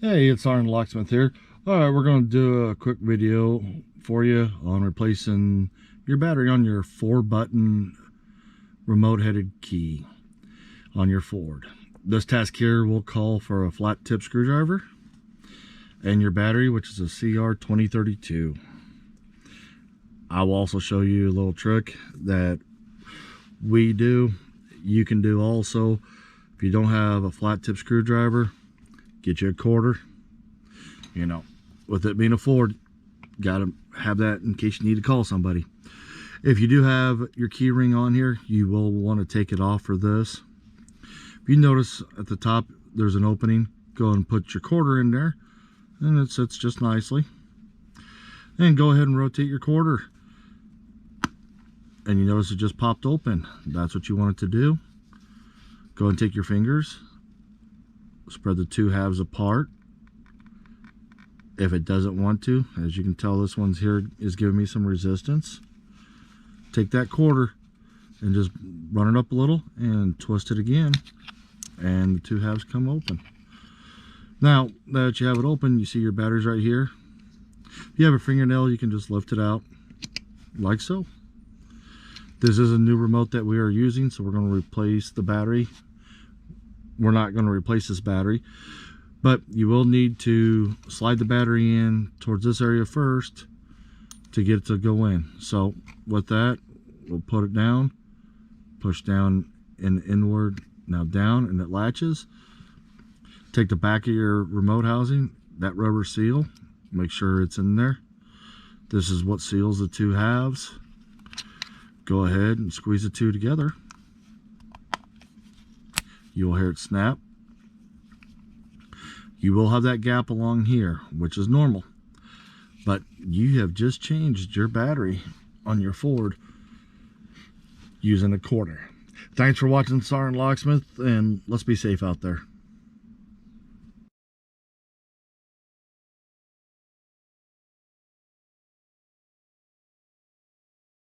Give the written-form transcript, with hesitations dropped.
Hey, it's SgtLocksmith here. Alright, we're going to do a quick video for you on replacing your battery on your 4-button remote-headed key on your Ford. This task here will call for a flat tip screwdriver and your battery, which is a CR2032. I will also show you a little trick that we do. You can do also. If you don't have a flat tip screwdriver, get you a quarter. You know, with it being a Ford, gotta have that in case you need to call somebody. If you do have your key ring on here, you will want to take it off for this. If you notice at the top there's an opening, go and put your quarter in there and it sits just nicely. And go ahead and rotate your quarter, and you notice it just popped open. That's what you want it to do. Go and take your fingers, spread the two halves apart. If it doesn't want to, as you can tell, this one's here is giving me some resistance. Take that quarter and just run it up a little and twist it again, and the two halves come open. Now that you have it open, you see your batteries right here. If you have a fingernail, you can just lift it out like so. This is a new remote that we are using, so we're going to replace the battery. We're not going to replace this battery, but you will need to slide the battery in towards this area first to get it to go in. So with that, we'll put it down, push down and inward, now down, and it latches. Take the back of your remote housing, that rubber seal, make sure it's in there. This is what seals the two halves. Go ahead and squeeze the two together. You'll hear it snap. You will have that gap along here, which is normal, but you have just changed your battery on your Ford using a quarter. Thanks for watching SgtLocksmith, and let's be safe out there.